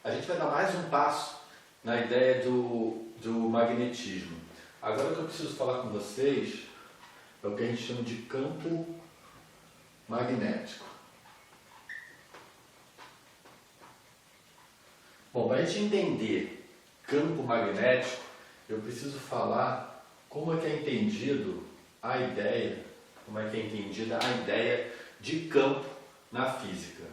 A gente vai dar mais um passo na ideia do magnetismo. Agora o que eu preciso falar com vocês é o que a gente chama de campo magnético. Bom, para a gente entender campo magnético, eu preciso falar como é que é entendido a ideia, como é que é entendida a ideia de campo na física.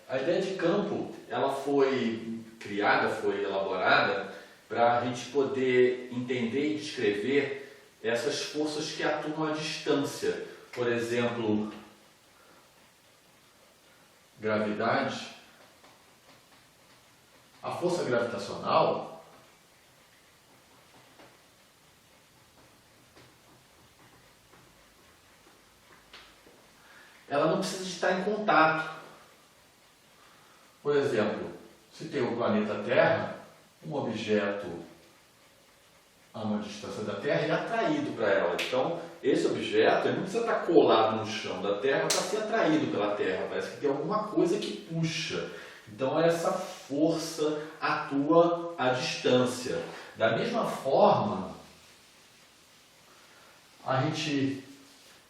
A ideia de campo, ela foi criada, foi elaborada para a gente poder entender e descrever essas forças que atuam à distância. Por exemplo, gravidade. A força gravitacional ela não precisa de estar em contato. Por exemplo, se tem o planeta Terra, um objeto a uma distância da Terra ele é atraído para ela. Então, esse objeto ele não precisa estar colado no chão da Terra para ser atraído pela Terra. Parece que tem alguma coisa que puxa. Então, essa força atua à distância. Da mesma forma, a gente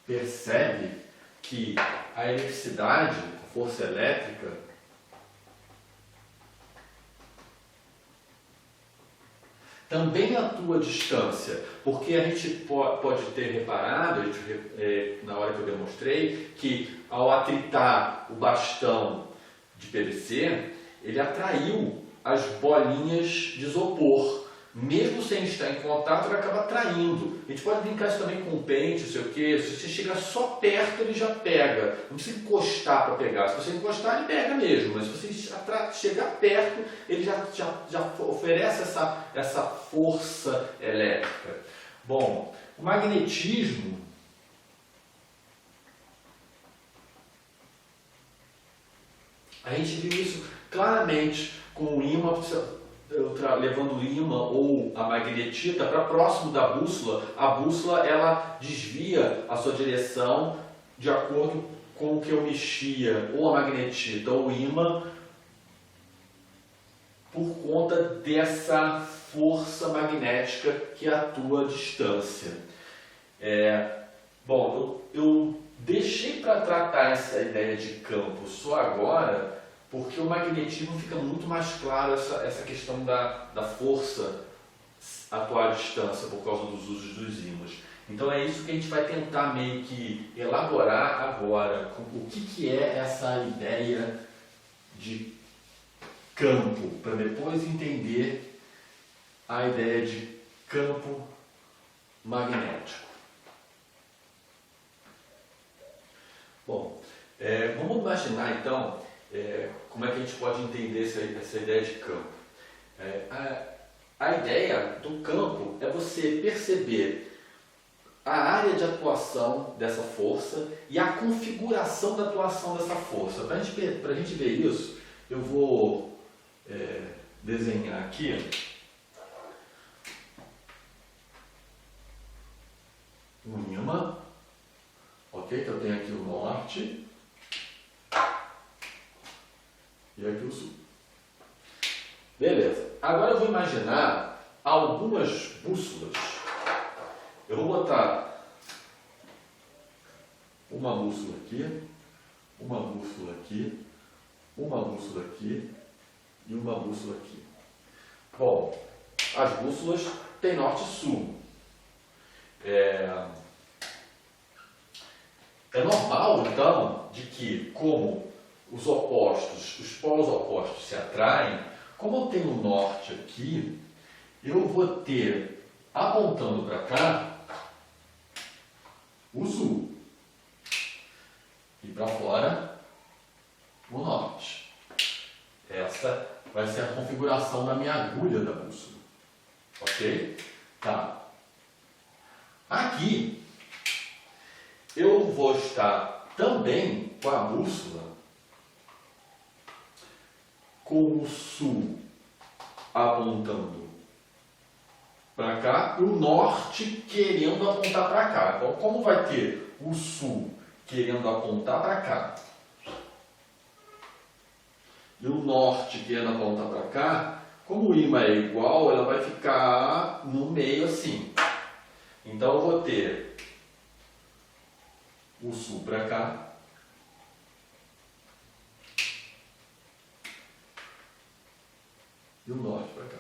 percebe que a eletricidade, a força elétrica, também atua à distância, porque a gente pode ter reparado, na hora que eu demonstrei, que ao atritar o bastão de PVC, ele atraiu as bolinhas de isopor. Mesmo sem estar em contato, ele acaba atraindo. A gente pode brincar isso também com pente, não sei o quê. Se você chegar só perto, ele já pega. Não precisa encostar para pegar. Se você encostar, ele pega mesmo. Mas se você chegar perto, ele já oferece essa força elétrica. Bom, o magnetismo a gente viu isso claramente com o ímã, levando o ímã ou a magnetita para próximo da bússola. A bússola ela desvia a sua direção de acordo com o que eu mexia, ou a magnetita ou o ímã, por conta dessa força magnética que atua à distância. Bom, eu deixei para tratar essa ideia de campo só agora, porque o magnetismo fica muito mais claro essa questão da força atuar à distância por causa dos usos dos ímãs. Então é isso que a gente vai tentar meio que elaborar agora, o que é essa ideia de campo, para depois entender a ideia de campo magnético. Bom, vamos imaginar então como é que a gente pode entender essa ideia de campo. A ideia do campo é você perceber a área de atuação dessa força e a configuração da atuação dessa força. Para a gente ver isso, eu vou desenhar aqui um ímã, ok? Então eu tenho aqui o norte e aqui o sul. Beleza. Agora eu vou imaginar algumas bússolas. Eu vou botar uma bússola aqui, uma bússola aqui, uma bússola aqui e uma bússola aqui. Bom, as bússolas têm norte e sul. É normal, então, de que como os polos opostos se atraem, como eu tenho o norte aqui, eu vou ter, apontando para cá, o sul. E para fora, o norte. Essa vai ser a configuração da minha agulha da bússola. Ok? Tá. Aqui, eu vou estar também com a bússola com o sul apontando para cá e o norte querendo apontar para cá. Então, como vai ter o sul querendo apontar para cá e o norte querendo apontar para cá, como o ímã é igual, ela vai ficar no meio assim. Então eu vou ter o sul para cá, e o norte para cá.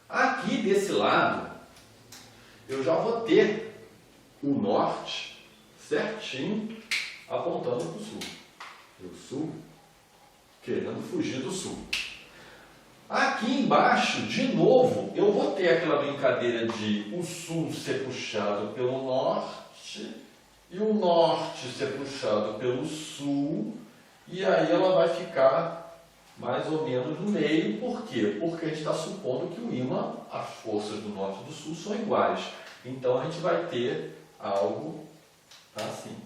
Aqui desse lado, eu já vou ter o norte certinho apontando para o sul. E o sul querendo fugir do sul. Aqui embaixo, de novo, eu vou ter aquela brincadeira de o sul ser puxado pelo norte e o norte ser puxado pelo sul, e aí ela vai ficar mais ou menos no meio. Por quê? Porque a gente está supondo que o ímã, as forças do norte e do sul são iguais. Então a gente vai ter algo assim.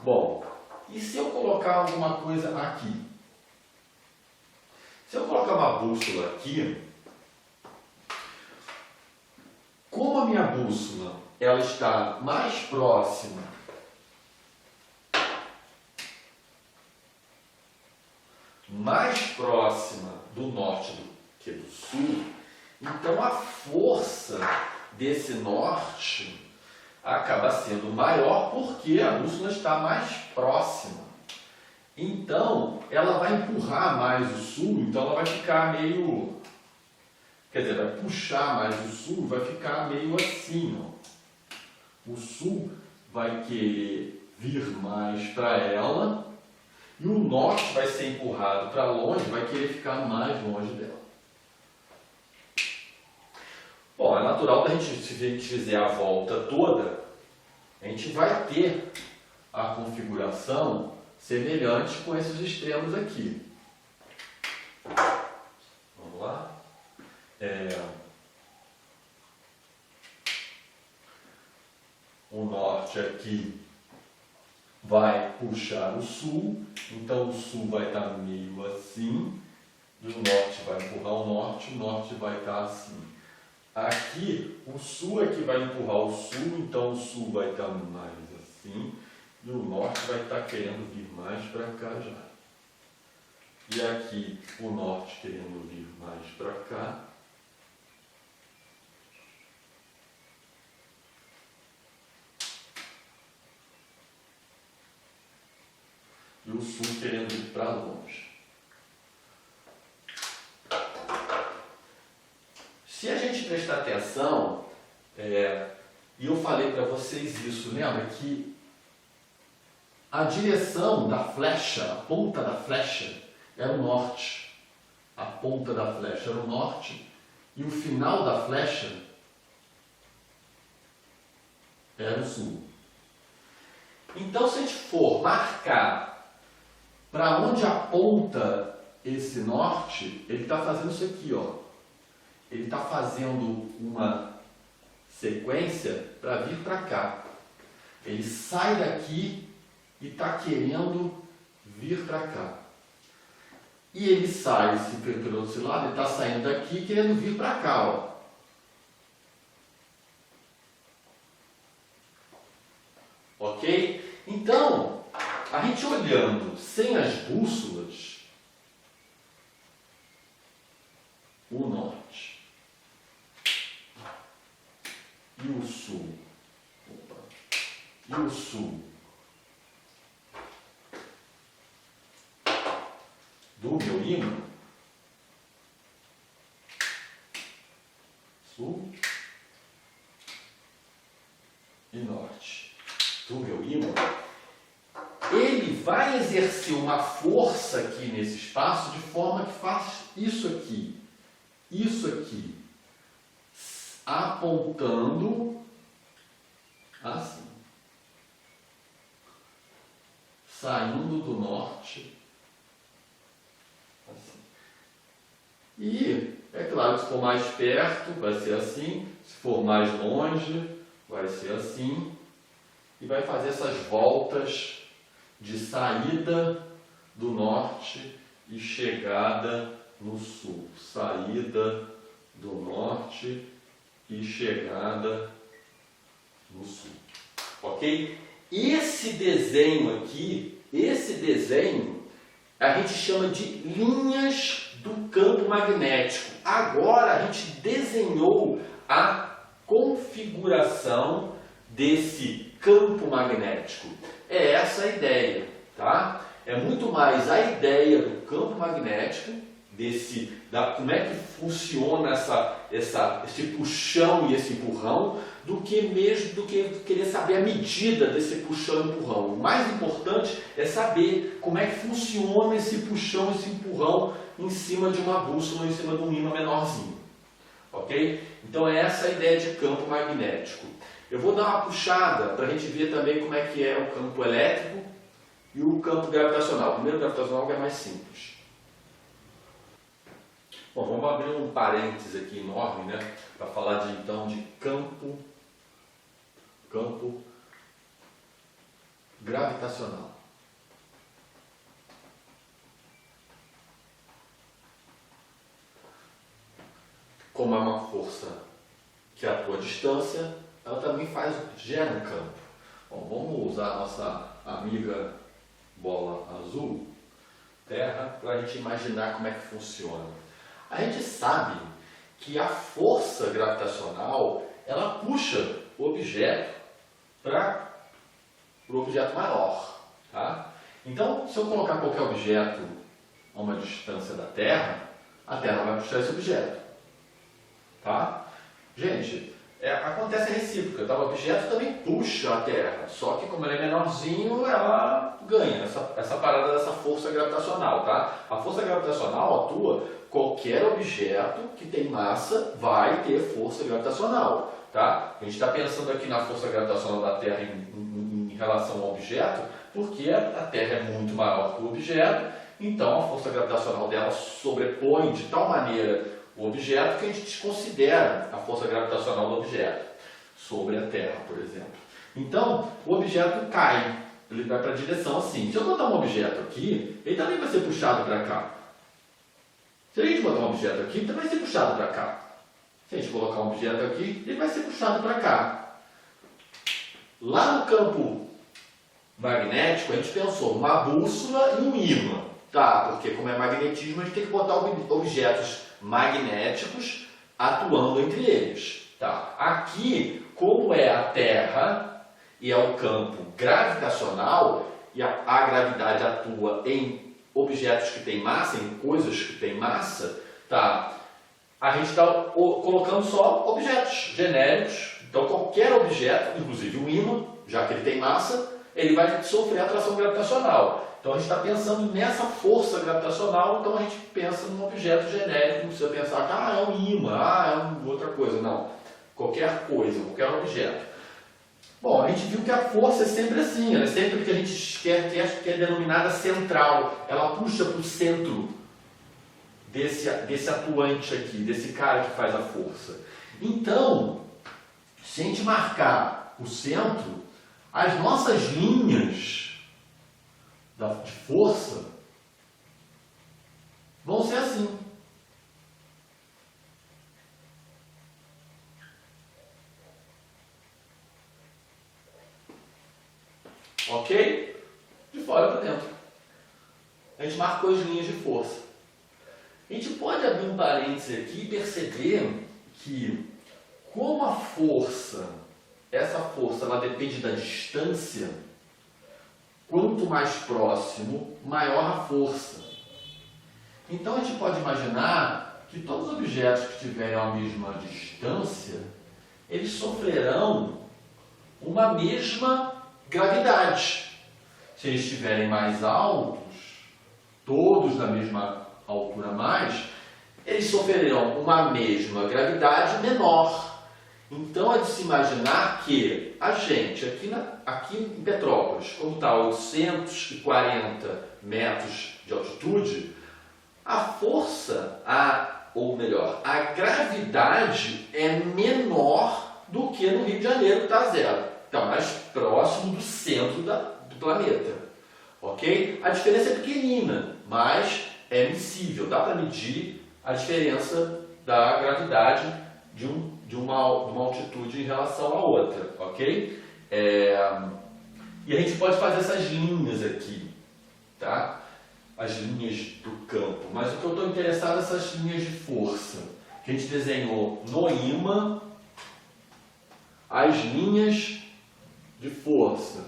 Bom, e se eu colocar alguma coisa aqui? Se eu colocar uma bússola aqui, como a minha bússola ela está mais próxima do norte do que do sul, então a força desse norte acaba sendo maior porque a bússola está mais próxima. Então, ela vai empurrar mais o sul, então ela vai ficar meio... Quer dizer, vai puxar mais o sul, vai ficar meio assim, ó. O sul vai querer vir mais para ela e o norte vai ser empurrado para longe, vai querer ficar mais longe dela. Bom, é natural da gente, se a gente fizer a volta toda, a gente vai ter a configuração semelhante com esses extremos aqui. Vamos lá? O norte aqui vai puxar o sul, então o sul vai estar meio assim, e o norte vai empurrar o norte vai estar assim. Aqui, o sul é que vai empurrar o sul, então o sul vai estar mais assim, e o norte vai estar querendo vir mais para cá já. E aqui, o norte querendo vir mais para cá. E o sul querendo ir para longe. Se a gente prestar atenção, e eu falei para vocês isso, lembra que a direção da flecha, a ponta da flecha, era o norte. A ponta da flecha era o norte e o final da flecha era o sul. Então, se a gente for marcar para onde aponta esse norte, ele está fazendo isso aqui, ó. Ele está fazendo uma sequência para vir para cá. Ele sai daqui e está querendo vir para cá. E ele sai pelo outro lado, ele está saindo daqui querendo vir para cá, ó. Ok? Então, a gente olhando sem as bússolas, o norte e o sul, e o sul do meu ímã, sul e norte do meu ímã, ele vai exercer uma força aqui nesse espaço de forma que faz isso aqui, apontando assim, saindo do norte, assim. E é claro que se for mais perto vai ser assim, se for mais longe vai ser assim, e vai fazer essas voltas de saída do norte e chegada no sul, saída do norte e chegada no sul. Ok? Esse desenho aqui, a gente chama de linhas do campo magnético. Agora a gente desenhou a configuração desse campo magnético. É essa a ideia, tá? É muito mais a ideia do campo magnético, como é que funciona esse puxão e esse empurrão, do que querer saber a medida desse puxão e empurrão. O mais importante é saber como é que funciona esse puxão e esse empurrão em cima de uma bússola, em cima de um ímã menorzinho. Ok? Então é essa a ideia de campo magnético. Eu vou dar uma puxada para a gente ver também como é que é o campo elétrico e o campo gravitacional. O primeiro gravitacional que é mais simples. Bom, vamos abrir um parênteses aqui enorme, né, para falar então de campo gravitacional. Como é uma força que atua à distância, ela também gera um campo. Bom, vamos usar a nossa amiga bola azul, Terra, para a gente imaginar como é que funciona. A gente sabe que a força gravitacional, ela puxa o objeto para o objeto maior. Tá? Então, se eu colocar qualquer objeto a uma distância da Terra, a Terra vai puxar esse objeto. Tá? Gente, acontece a recíproca, tá? O objeto também puxa a Terra, só que como ele é menorzinho, ela ganha essa parada dessa força gravitacional. Tá? A força gravitacional atua, qualquer objeto que tem massa vai ter força gravitacional. Tá? A gente está pensando aqui na força gravitacional da Terra em relação ao objeto, porque a Terra é muito maior que o objeto, então a força gravitacional dela sobrepõe de tal maneira o objeto que a gente desconsidera a força gravitacional do objeto sobre a Terra, por exemplo. Então, o objeto cai, ele vai para a direção assim. Se eu botar um objeto aqui, ele também vai ser puxado para cá. Se a gente botar um objeto aqui, ele também vai ser puxado para cá. Se a gente colocar um objeto aqui, ele vai ser puxado para cá. Lá no campo magnético, a gente pensou uma bússola e um ímã. Tá, porque como é magnetismo, a gente tem que botar objetos magnéticos atuando entre eles. Tá? Aqui, como é a Terra e é o campo gravitacional, e a gravidade atua em objetos que têm massa, em coisas que têm massa, tá? A gente está colocando só objetos genéricos. Então qualquer objeto, inclusive um ímã, já que ele tem massa, ele vai sofrer atração gravitacional. Então a gente está pensando nessa força gravitacional, então a gente pensa num objeto genérico, não precisa pensar que é um ímã, é outra coisa, não. Qualquer coisa, qualquer objeto. Bom, a gente viu que a força é sempre assim, ela é sempre que a gente quer que é denominada central, ela puxa para o centro desse atuante aqui, desse cara que faz a força. Então, se a gente marcar o centro, as nossas linhas de força vão ser assim. Ok? De fora para dentro. A gente marcou as linhas de força. A gente pode abrir um parêntese aqui e perceber que, como a força, essa força, ela depende da distância, quanto mais próximo, maior a força. Então a gente pode imaginar que todos os objetos que tiverem a mesma distância, eles sofrerão uma mesma gravidade. Se eles estiverem mais altos, todos da mesma altura mais, eles sofrerão uma mesma gravidade menor. Então é de se imaginar que a gente, aqui em Petrópolis, como está a 840 metros de altitude, a força, ou melhor, a gravidade é menor do que no Rio de Janeiro, que está a zero. Está mais próximo do centro do planeta. Ok? A diferença é pequenina, mas é medível. Dá para medir a diferença da gravidade de de uma altitude em relação à outra, ok? E a gente pode fazer essas linhas aqui, tá? As linhas do campo. Mas o que eu estou interessado é essas linhas de força, que a gente desenhou no ímã, as linhas de força.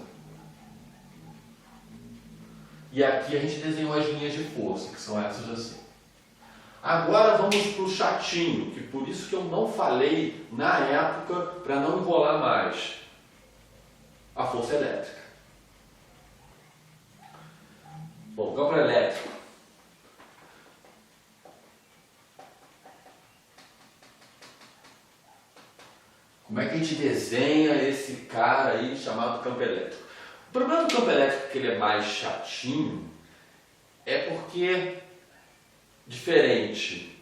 E aqui a gente desenhou as linhas de força, que são essas assim. Agora vamos para o chatinho, que por isso que eu não falei na época, para não enrolar mais. A força elétrica. Bom, campo elétrico. Como é que a gente desenha esse cara aí chamado campo elétrico? O problema do campo elétrico é que ele é mais chatinho, é porque, diferente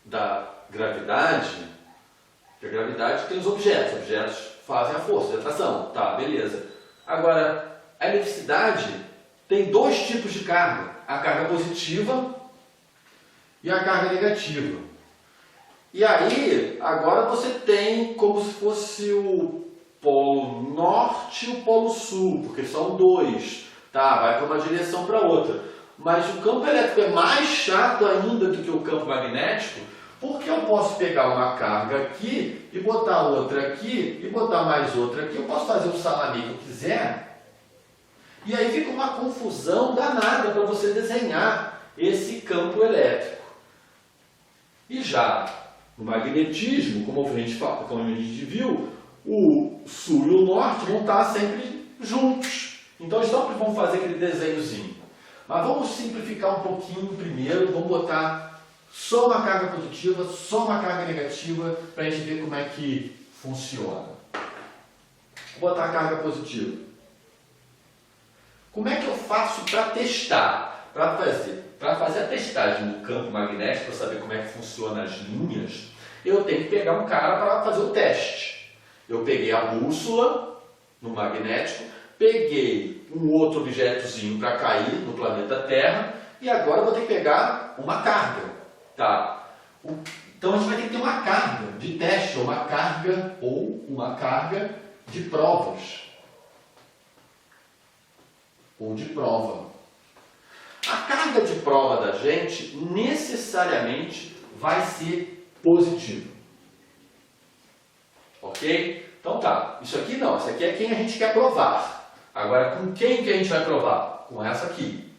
da gravidade, que a gravidade tem os objetos fazem a força de atração, tá, beleza. Agora, a eletricidade tem dois tipos de carga, a carga positiva e a carga negativa. E aí, agora você tem como se fosse o polo norte e o polo sul, porque são dois, tá? Vai para uma direção para outra. Mas o campo elétrico é mais chato ainda do que o campo magnético, porque eu posso pegar uma carga aqui e botar outra aqui e botar mais outra aqui. Eu posso fazer o salami que eu quiser. E aí fica uma confusão danada para você desenhar esse campo elétrico. E já no magnetismo, como a gente viu, o sul e o norte vão estar sempre juntos. Então eles sempre vão fazer aquele desenhozinho. Mas vamos simplificar um pouquinho primeiro, vamos botar só uma carga positiva, só uma carga negativa, para a gente ver como é que funciona. Vou botar a carga positiva. Como é que eu faço para testar? Para fazer a testagem no campo magnético, para saber como é que funciona as linhas, eu tenho que pegar um cara para fazer o teste. Eu peguei a bússola no magnético, peguei um outro objetozinho para cair no planeta Terra e agora eu vou ter que pegar uma carga. Tá? Então a gente vai ter que ter uma carga de teste, ou uma carga de provas. Ou de prova. A carga de prova da gente necessariamente vai ser positiva. Ok? Então tá, isso aqui não, isso aqui é quem a gente quer provar. Agora, com quem que a gente vai provar? Com essa aqui.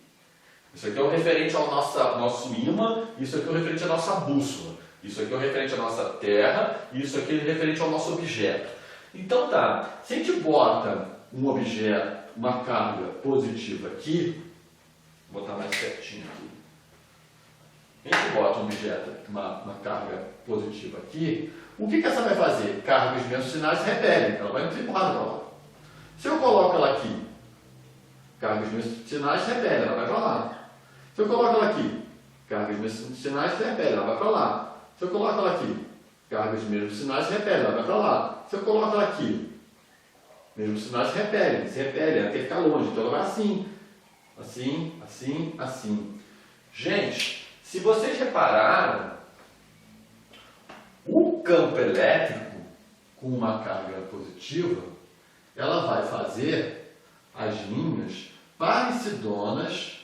Isso aqui é o referente ao nosso ímã, isso aqui é o referente à nossa bússola. Isso aqui é o referente à nossa Terra, e isso aqui é o referente ao nosso objeto. Então tá, se a gente bota um objeto, uma carga positiva aqui, vou botar mais certinho aqui. A gente bota um objeto, uma carga positiva aqui, o que essa vai fazer? Carga os mesmos sinais se repelem, ela vai ser empurrada para lá. Se eu coloco ela aqui, carga os mesmos sinais se repelem, ela vai para lá. Se eu coloco ela aqui, carga os mesmos sinais se repelem, ela vai para lá. Se eu coloco ela aqui, carga os mesmos sinais se repelem, ela vai para lá. Se eu coloco ela aqui, mesmos sinais se repelem, até ficar longe, então ela vai assim, assim, assim, assim. Gente, se vocês repararam, o campo elétrico com uma carga positiva, ela vai fazer as linhas parecidonas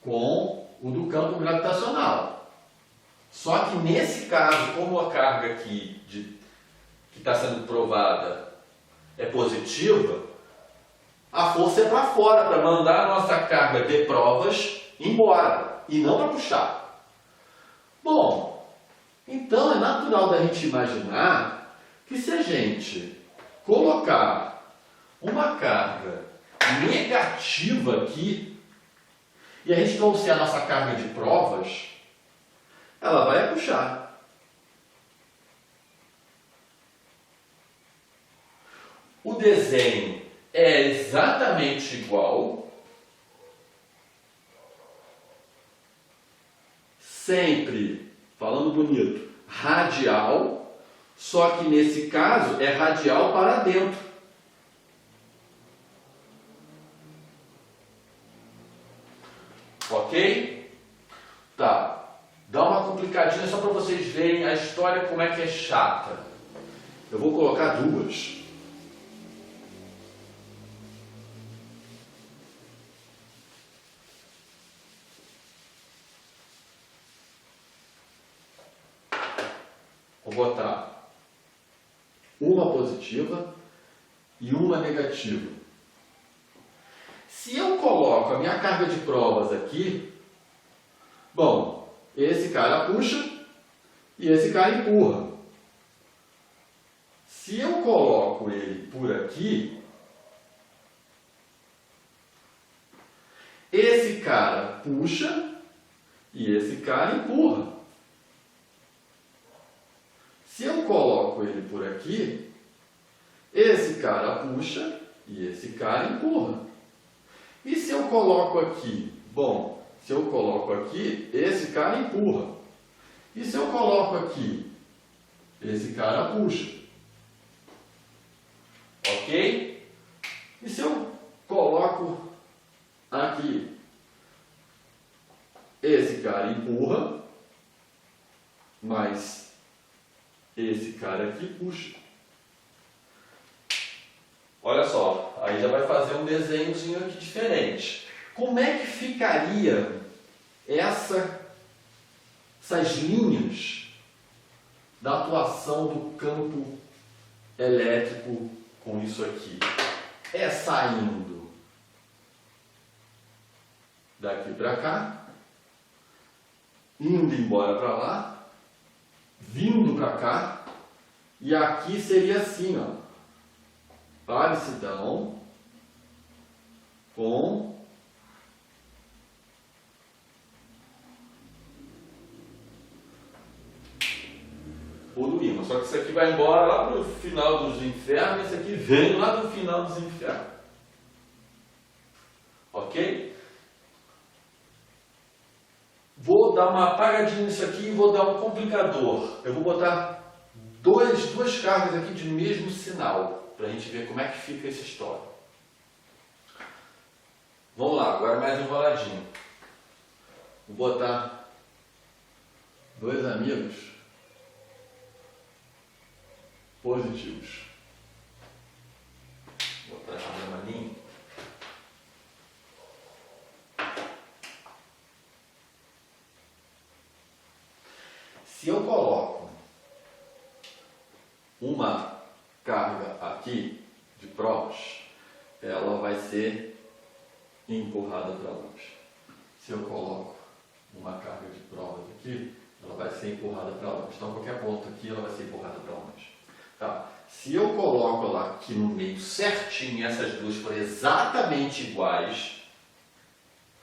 com o do campo gravitacional. Só que nesse caso, como a carga aqui que está sendo provada é positiva, a força é para fora, para mandar a nossa carga de provas embora, e não para puxar. Bom, então é natural da gente imaginar que se a gente colocar uma carga negativa aqui, e a gente trouxer a nossa carga de provas, ela vai puxar. O desenho é exatamente igual, sempre, falando bonito, radial, só que nesse caso é radial para dentro. Ok? Tá. Dá uma complicadinha só para vocês verem a história como é que é chata. Eu vou colocar duas. Vou botar uma positiva e uma negativa. Se eu coloco a minha carga de provas aqui, bom, esse cara puxa e esse cara empurra. Se eu coloco ele por aqui, esse cara puxa e esse cara empurra. Se eu coloco ele por aqui, esse cara puxa e esse cara empurra. E se eu coloco aqui? Bom, se eu coloco aqui, esse cara empurra. E se eu coloco aqui, esse cara puxa. Ok? E se eu coloco aqui, esse cara empurra, mas esse cara aqui puxa. Olha só, aí já vai fazer um desenhozinho aqui diferente. Como é que ficaria essas linhas da atuação do campo elétrico com isso aqui? É saindo daqui para cá, indo embora para lá, vindo para cá, e aqui seria assim, ó, parecidão com o do ímã. Só que isso aqui vai embora lá para o final dos infernos, esse aqui vem lá do final dos infernos. Ok? Vou dar uma apagadinha nisso aqui e vou dar um complicador. Eu vou botar duas cargas aqui de mesmo sinal, para a gente ver como é que fica essa história. Vamos lá, agora mais enroladinho. Vou botar dois amigos positivos. Vou botar aqui na maninha. Se eu coloco uma carga aqui de provas, ela vai ser empurrada para longe. Se eu coloco uma carga de provas aqui, ela vai ser empurrada para longe. Então, qualquer ponto aqui, ela vai ser empurrada para longe. Tá? Se eu coloco ela aqui no meio certinho, essas duas forem exatamente iguais,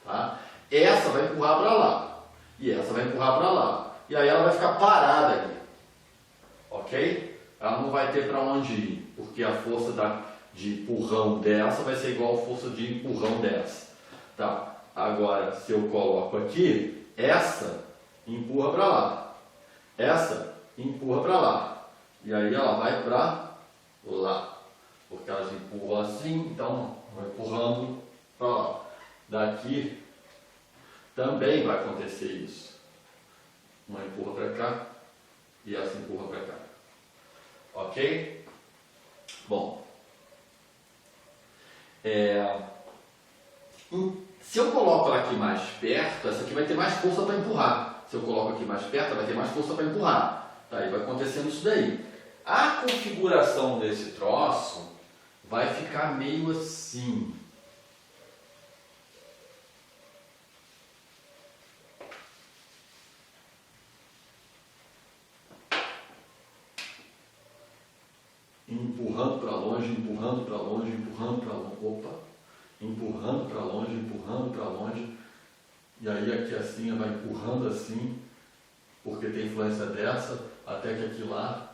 tá? Essa vai empurrar para lá e essa vai empurrar para lá. E aí ela vai ficar parada ali, ok? Ela não vai ter para onde ir, porque a força de empurrão dessa vai ser igual à força de empurrão dessa. Tá? Agora, se eu coloco aqui, essa empurra para lá, essa empurra para lá, e aí ela vai para lá, porque elas empurram assim, então vai empurrando para lá. Daqui também vai acontecer isso. Uma empurra para cá e essa empurra para cá. Ok? Bom. Se eu coloco ela aqui mais perto, essa aqui vai ter mais força para empurrar. Se eu coloco aqui mais perto, ela vai ter mais força para empurrar. Tá? E vai acontecendo isso daí. A configuração desse troço vai ficar meio assim. Empurrando para longe, empurrando para longe, empurrando para longe. Opa! Empurrando para longe, empurrando para longe. E aí aqui assim, vai empurrando assim, porque tem influência dessa, até que aqui lá.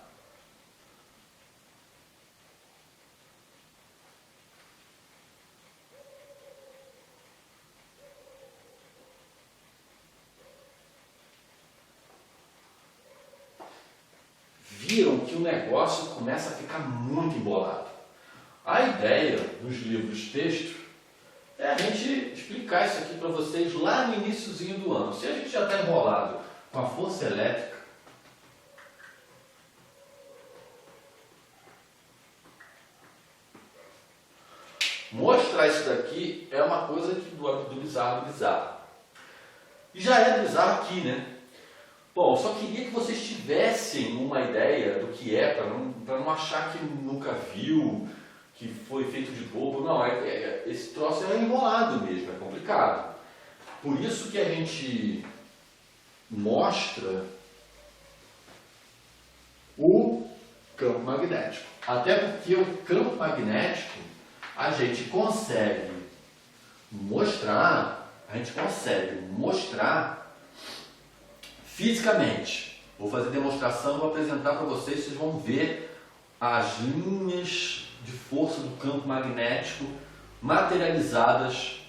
Viram que o negócio começa a ficar muito embolado. A ideia dos livros de texto é a gente explicar isso aqui para vocês lá no iniciozinho do ano. Se a gente já está enrolado com a força elétrica, mostrar isso daqui é uma coisa que do bizarro do bizarro. E já é bizarro aqui, né? Bom, só queria que vocês tivessem uma ideia do que é, para não achar que nunca viu, que foi feito de bobo. Não, esse troço é enrolado mesmo, é complicado. Por isso que a gente mostra o campo magnético. Até porque o campo magnético a gente consegue mostrar fisicamente. Vou fazer demonstração, vou apresentar para vocês, vocês vão ver as linhas de força do campo magnético materializadas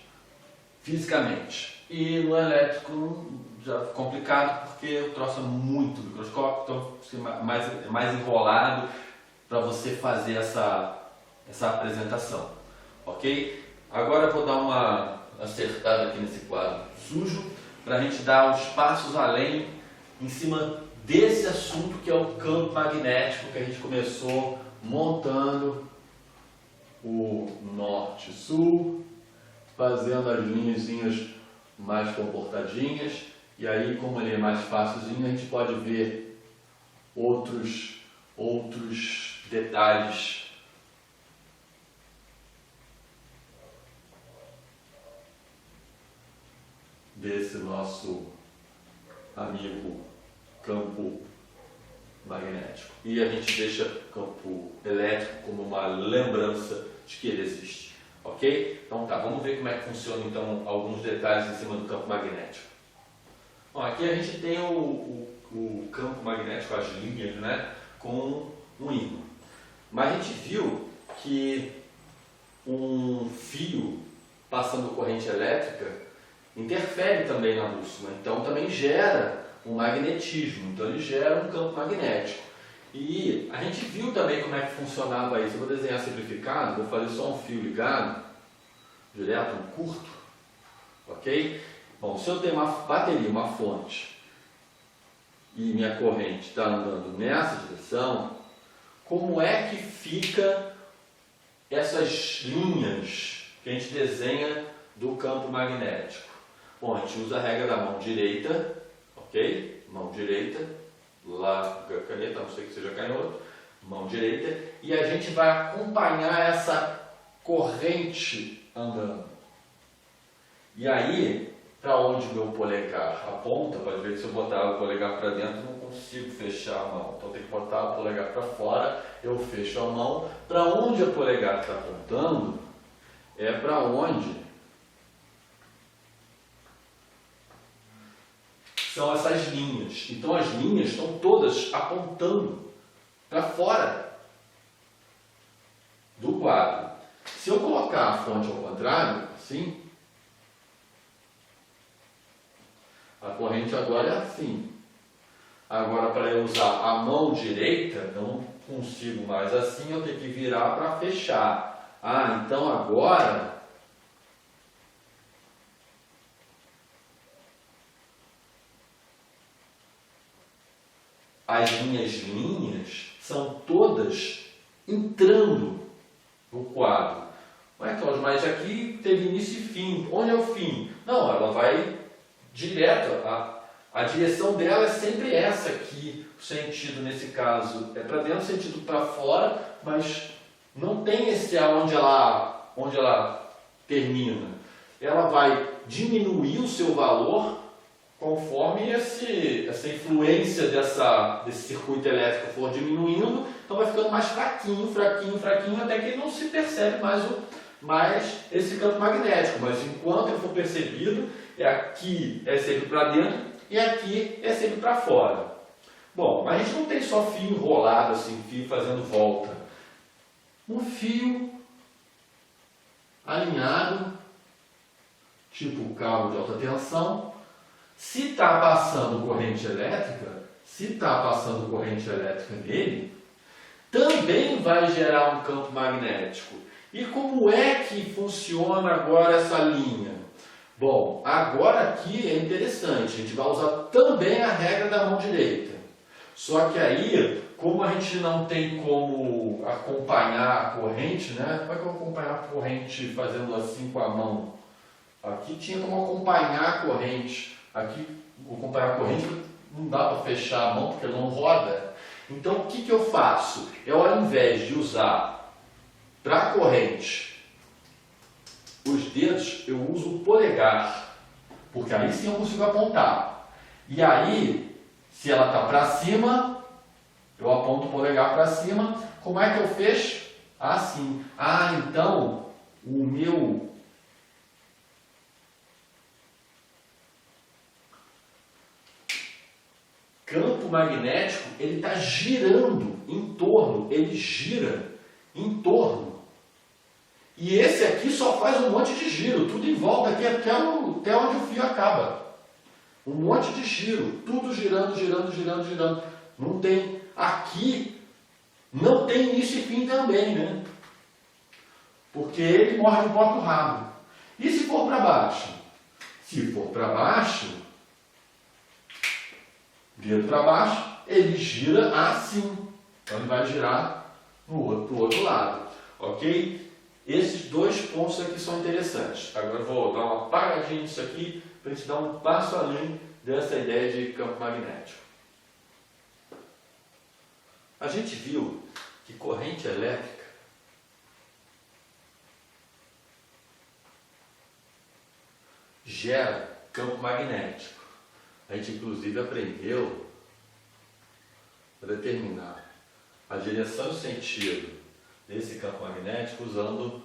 fisicamente. E no elétrico já é complicado porque o troço é muito microscópico, então é mais enrolado para você fazer essa apresentação, ok? Agora eu vou dar uma acertada aqui nesse quadro sujo para a gente dar uns passos além em cima desse assunto que é o campo magnético que a gente começou montando o norte-sul, fazendo as linhazinhas mais comportadinhas, e aí como ele é mais facilzinho a gente pode ver outros detalhes desse nosso amigo campo magnético. E a gente deixa o campo elétrico como uma lembrança de que ele existe. Ok? Então tá, vamos ver como é que funciona então alguns detalhes em cima do campo magnético. Bom, aqui a gente tem o campo magnético, as linhas, né, com um ímã. Mas a gente viu que um fio passando corrente elétrica interfere também na bússola, então também gera um magnetismo, então ele gera um campo magnético. E a gente viu também como é que funcionava isso. Eu vou desenhar simplificado, vou fazer só um fio ligado, direto, um curto, ok? Bom, se eu tenho uma bateria, uma fonte, e minha corrente está andando nessa direção, como é que fica essas linhas que a gente desenha do campo magnético? Bom, a gente usa a regra da mão direita, ok? Mão direita, lá a caneta, a não ser que seja canhoto, mão direita, e a gente vai acompanhar essa corrente andando. E aí, para onde o meu polegar aponta, pode ver que se eu botar o polegar para dentro, não consigo fechar a mão. Então tem que botar o polegar para fora, eu fecho a mão. Para onde o polegar está apontando, é para onde são essas linhas. Então as linhas estão todas apontando para fora do quadro. Se eu colocar a fonte ao contrário, assim, a corrente agora é assim. Agora, para eu usar a mão direita, eu não consigo mais assim, eu tenho que virar para fechar. Ah, então agora as minhas linhas são todas entrando no quadro. Ué, Cláudio, mas aqui teve início e fim. Onde é o fim? Não, ela vai direto. A direção dela é sempre essa aqui. O sentido nesse caso é para dentro, o sentido para fora, mas não tem esse onde ela termina. Ela vai diminuir o seu valor conforme essa influência desse circuito elétrico for diminuindo, então vai ficando mais fraquinho, até que não se percebe mais esse campo magnético. Mas enquanto ele for percebido, aqui é sempre para dentro e aqui é sempre para fora. Bom, mas a gente não tem só fio enrolado, assim, fio fazendo volta. Um fio alinhado, tipo cabo de alta tensão. Se está passando corrente elétrica nele, também vai gerar um campo magnético. E como é que funciona agora essa linha? Bom, agora aqui é interessante, a gente vai usar também a regra da mão direita. Só que aí, como a gente não tem como acompanhar a corrente, né? Como é que eu vou acompanhar a corrente fazendo assim com a mão? Aqui tinha como acompanhar a corrente. Aqui, acompanhar a corrente, não dá para fechar a mão porque não roda. Então, o que eu faço? Eu, ao invés de usar para a corrente os dedos, eu uso o polegar, porque aí sim eu consigo apontar. E aí, se ela está para cima, eu aponto o polegar para cima. Como é que eu fecho? Assim. Ah, então o meu campo magnético, ele está girando em torno, ele gira em torno. E esse aqui só faz um monte de giro, tudo em volta aqui até onde o fio acaba. Um monte de giro, tudo girando, girando, girando, girando. Não tem, aqui não tem início e fim também, né? Porque ele morde o próprio rabo. E se for para baixo? Se for para baixo, dedo para baixo, ele gira assim. Então ele vai girar pro outro lado, ok? Esses dois pontos aqui são interessantes. Agora eu vou dar uma apagadinha nisso aqui para a gente dar um passo além dessa ideia de campo magnético. A gente viu que corrente elétrica gera campo magnético. A gente inclusive aprendeu a determinar a direção e o sentido desse campo magnético usando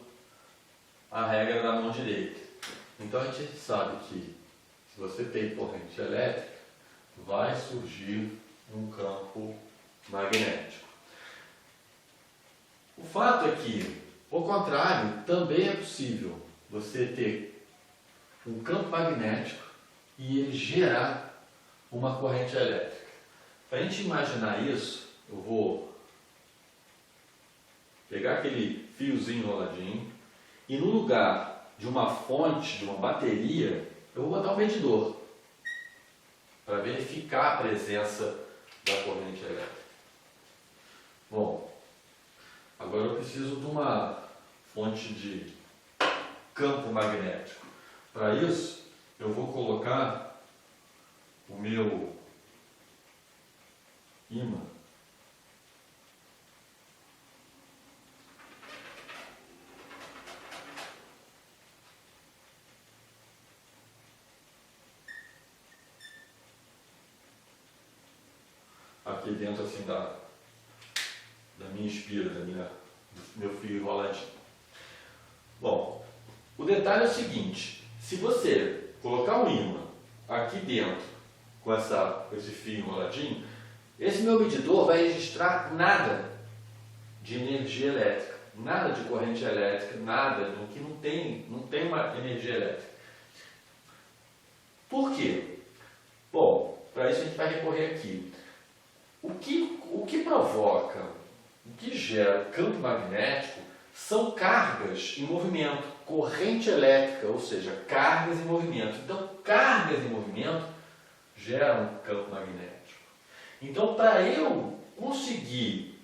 a regra da mão direita. Então a gente sabe que se você tem corrente elétrica, vai surgir um campo magnético. O fato é que, ao contrário, também é possível você ter um campo magnético e ele gerar uma corrente elétrica. Para a gente imaginar isso, eu vou pegar aquele fiozinho enroladinho e no lugar de uma fonte, de uma bateria, eu vou botar um medidor para verificar a presença da corrente elétrica. Bom, agora eu preciso de uma fonte de campo magnético. Para isso, eu vou colocar o meu ímã aqui dentro assim da minha espira, do meu fio enroladinho. Bom, o detalhe é o seguinte: se você colocar um ímã aqui dentro com esse fio enroladinho, esse meu medidor vai registrar nada de energia elétrica, nada de corrente elétrica, nada, que não tem uma energia elétrica. Por quê? Bom, para isso a gente vai recorrer aqui. O que provoca, o que gera campo magnético são cargas em movimento, corrente elétrica, ou seja, cargas em movimento. Então, cargas em movimento geram campo magnético. Então, para eu conseguir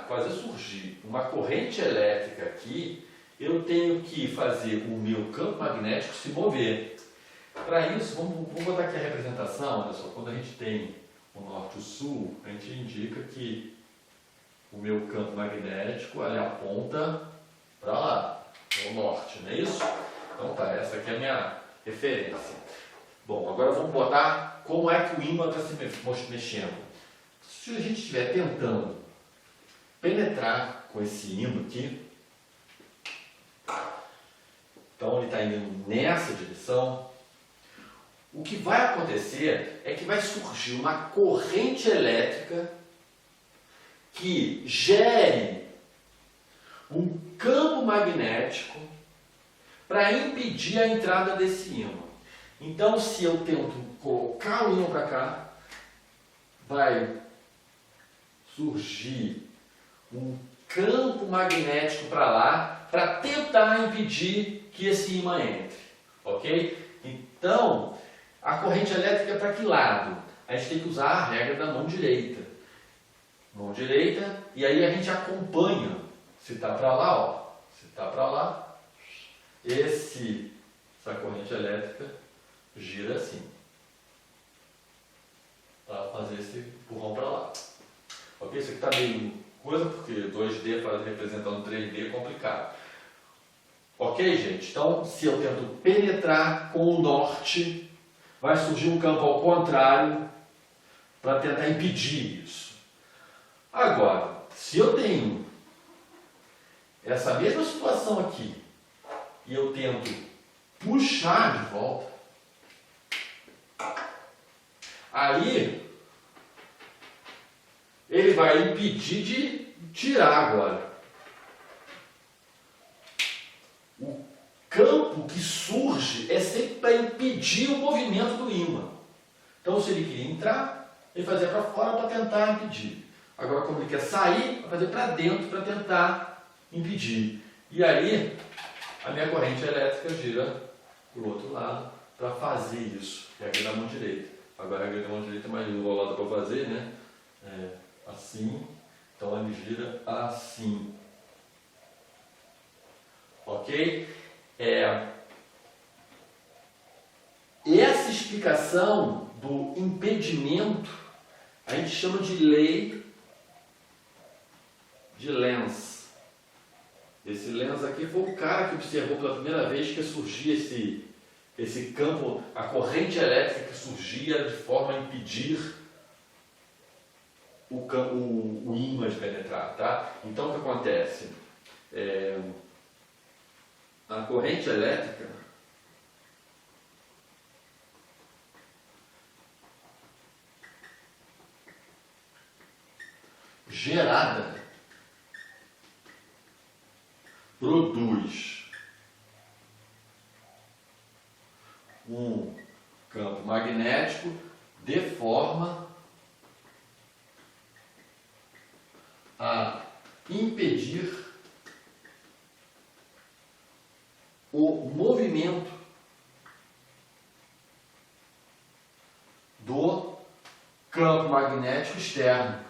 fazer surgir uma corrente elétrica aqui, eu tenho que fazer o meu campo magnético se mover. Para isso, vamos botar aqui a representação. Olha só, quando a gente tem o norte e o sul, a gente indica que o meu campo magnético ele aponta para lá, para o norte, não é isso? Então tá, essa aqui é a minha referência. Bom, agora vamos botar como é que o ímã está se mexendo. Se a gente estiver tentando penetrar com esse ímã aqui, então ele está indo nessa direção. O que vai acontecer é que vai surgir uma corrente elétrica que gere um campo magnético para impedir a entrada desse ímã. Então, se eu tento colocar o ímã para cá, vai surgir um campo magnético para lá para tentar impedir que esse ímã entre. ok? Então, a corrente elétrica é para que lado? A gente tem que usar a regra da mão direita. Mão direita, e aí a gente acompanha. Se está para lá, ó. Se está para lá, essa corrente elétrica gira assim. Para fazer esse empurrão para lá. Ok? Isso aqui está meio coisa, porque 2D representando 3D é complicado. Ok, gente? Então, se eu tento penetrar com o norte, vai surgir um campo ao contrário para tentar impedir isso. Agora, se eu tenho essa mesma situação aqui e eu tento puxar de volta, aí ele vai impedir de tirar agora. O campo que surge é sempre para impedir o movimento do ímã. Então, se ele queria entrar, ele fazia para fora para tentar impedir. Agora, como ele quer sair, vai fazer para dentro para tentar impedir. E aí, a minha corrente elétrica gira para o outro lado para fazer isso. Regra da mão direita. Agora, a regra da mão direita é mais enrolada para fazer, né? Assim. Então, ele gira assim. Ok? Essa explicação do impedimento a gente chama de lei de Lenz. Esse Lenz aqui foi o cara que observou pela primeira vez que surgia esse campo, a corrente elétrica que surgia de forma a impedir o ímã de penetrar. Tá? Então, o que acontece? A corrente elétrica gerada produz um campo magnético de forma a impedir o movimento do campo magnético externo.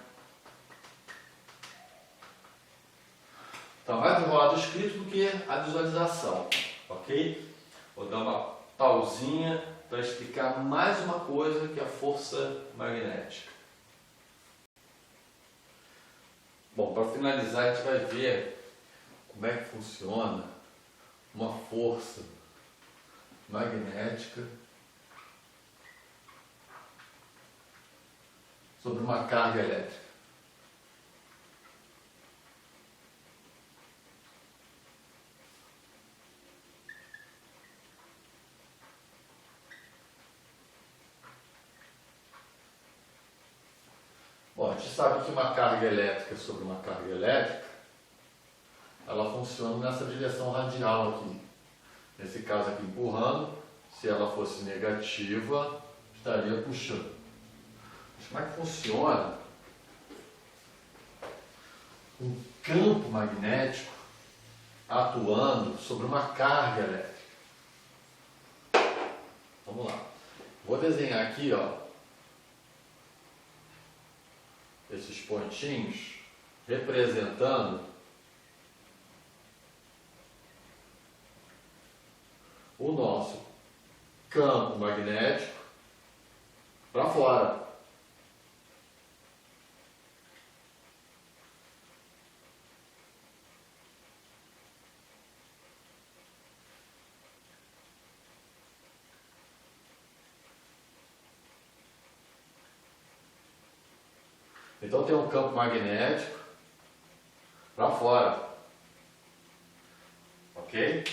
Então, vai rolar do escrito do que a visualização, ok? Vou dar uma pausinha para explicar mais uma coisa que é a força magnética. Bom, para finalizar, a gente vai ver como é que funciona uma força magnética sobre uma carga elétrica. Bom, a gente sabe que uma carga elétrica sobre uma carga elétrica, ela funciona nessa direção radial aqui. Nesse caso aqui, empurrando, se ela fosse negativa, estaria puxando. Mas como é que funciona um campo magnético atuando sobre uma carga elétrica? Vamos lá. Vou desenhar aqui, ó, esses pontinhos representando o nosso campo magnético para fora. Então tem um campo magnético para fora, ok?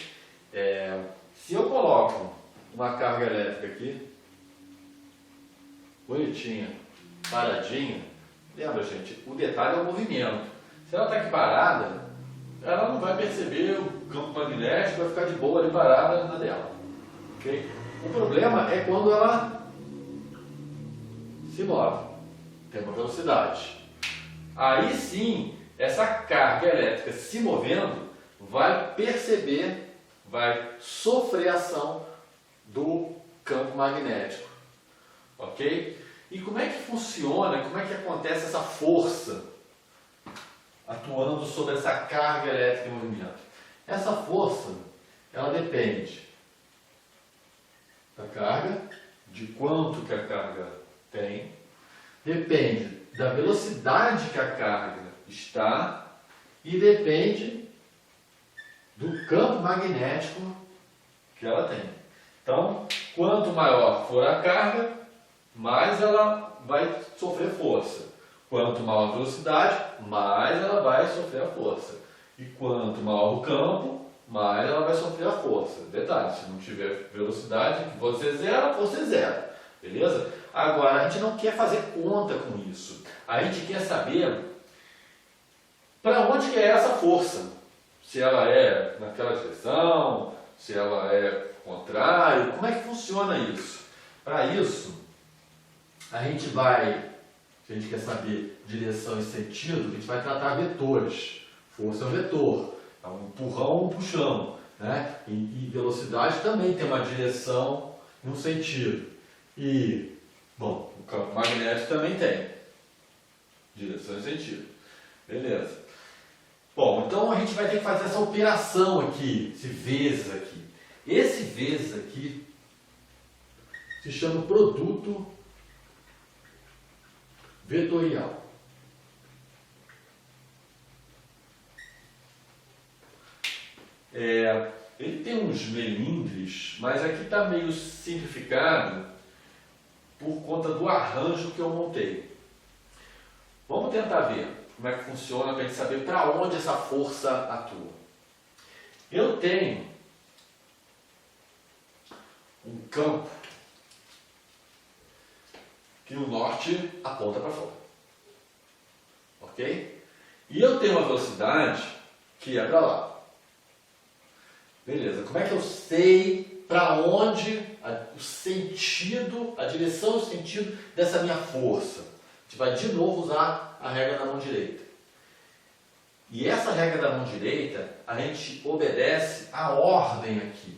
Se eu coloco uma carga elétrica aqui, bonitinha, paradinha, lembra, gente, o detalhe é o movimento. Se ela está aqui parada, ela não vai perceber o campo magnético, vai ficar de boa ali parada na dela, ok? O problema é quando ela se move. Tem uma velocidade. Aí sim, essa carga elétrica se movendo vai perceber, vai sofrer ação do campo magnético. Ok? E como é que funciona, como é que acontece essa força atuando sobre essa carga elétrica em movimento? Essa força, ela depende da carga, de quanto que a carga tem, depende da velocidade que a carga está e depende do campo magnético que ela tem. Então, quanto maior for a carga, mais ela vai sofrer força. Quanto maior a velocidade, mais ela vai sofrer a força. E quanto maior o campo, mais ela vai sofrer a força. Detalhe, se não tiver velocidade, que você zera. Beleza? Agora, a gente não quer fazer conta com isso. A gente quer saber para onde que é essa força. Se ela é naquela direção, se ela é contrário, como é que funciona isso? Para isso, a gente vai, se a gente quer saber direção e sentido, a gente vai tratar vetores. Força é um vetor, é um empurrão, um puxão, né? E velocidade também tem uma direção e um sentido. E, bom, o campo magnético também tem direção e sentido. Beleza. Bom, então a gente vai ter que fazer essa operação aqui, esse vezes aqui. Esse vezes aqui se chama produto vetorial. Ele tem uns melindres, mas aqui está meio simplificado por conta do arranjo que eu montei. Vamos tentar ver como é que funciona para a gente saber para onde essa força atua. Eu tenho um campo que o norte aponta para fora. Ok? E eu tenho uma velocidade que é para lá. Beleza, como é que eu sei para onde o sentido, a direção e o sentido dessa minha força? A gente vai de novo usar a regra da mão direita. E essa regra da mão direita, a gente obedece a ordem aqui.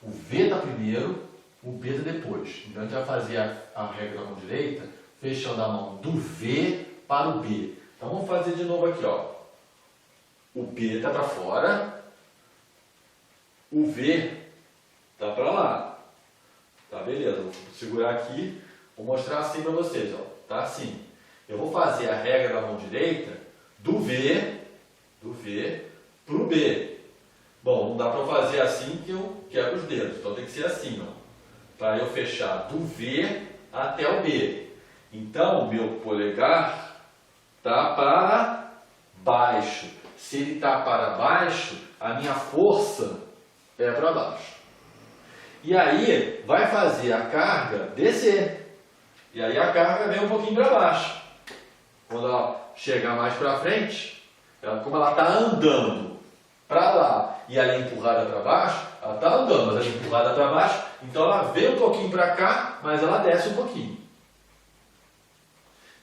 O V está primeiro, o B está depois. Então a gente vai fazer a regra da mão direita, fechando a mão do V para o B. Então vamos fazer de novo aqui, ó. O B está para fora. O V está para lá. Tá, beleza. Vou segurar aqui. Vou mostrar assim para vocês. Ó. Tá assim. Eu vou fazer a regra da mão direita do V para o B. Bom, não dá para fazer assim que eu quebro os dedos. Então tem que ser assim. Para eu fechar do V até o B. Então o meu polegar está para baixo. Se ele está para baixo, a minha força é para baixo. E aí vai fazer a carga descer. E aí a carga vem um pouquinho para baixo. Quando ela chegar mais para frente, como ela está andando para lá e ela é empurrada para baixo, ela está andando, mas ela é empurrada para baixo, então ela vem um pouquinho para cá, mas ela desce um pouquinho.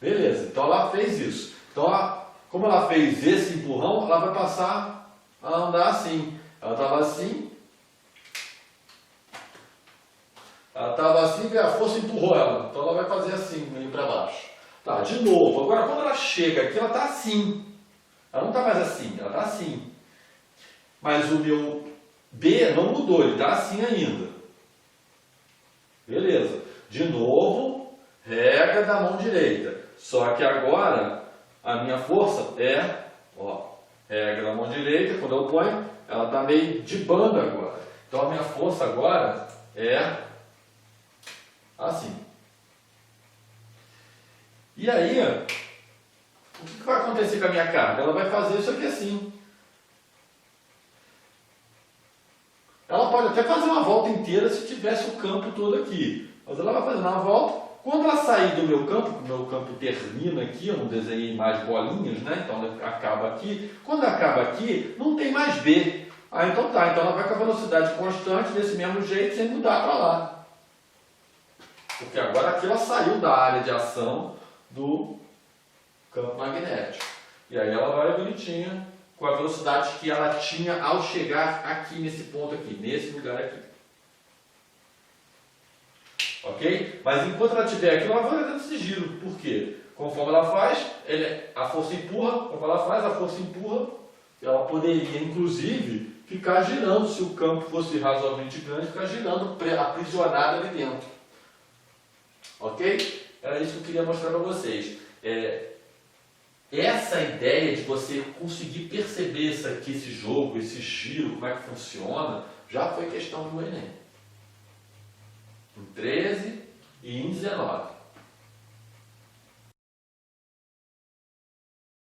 Beleza, então ela fez isso. Então, como ela fez esse empurrão, ela vai passar a andar assim. Ela estava assim. Ela estava assim e a força empurrou ela. Então ela vai fazer assim, meio para baixo. Tá, de novo. Agora quando ela chega aqui, ela está assim. Ela não está mais assim, ela está assim. Mas o meu B não mudou, ele está assim ainda. Beleza. De novo, regra da mão direita. Só que agora a minha força é, ó, regra da mão direita, quando eu ponho, ela está meio de banda agora. Então a minha força agora é assim. E aí, o que vai acontecer com a minha carga? Ela vai fazer isso aqui assim. Ela pode até fazer uma volta inteira se tivesse o campo todo aqui. Mas ela vai fazer uma volta. Quando ela sair do meu campo, o meu campo termina aqui, eu não desenhei mais bolinhas, né? Então ela acaba aqui. Quando acaba aqui, não tem mais B. Ah, então tá. Então ela vai com a velocidade constante, desse mesmo jeito, sem mudar para lá. Porque agora aqui ela saiu da área de ação do campo magnético. E aí ela vai bonitinha, com a velocidade que ela tinha ao chegar aqui nesse ponto aqui, nesse lugar aqui. ok? Mas enquanto ela estiver aqui, ela vai dando esse giro. Por quê? Conforme ela faz, a força empurra, conforme ela faz, a força empurra, ela poderia, inclusive, ficar girando, se o campo fosse razoavelmente grande, ficar girando, aprisionada ali dentro. Ok? Era isso que eu queria mostrar para vocês. Essa ideia de você conseguir perceber isso aqui, esse jogo, esse giro, como é que funciona, já foi questão do Enem. Em 13 e em 19.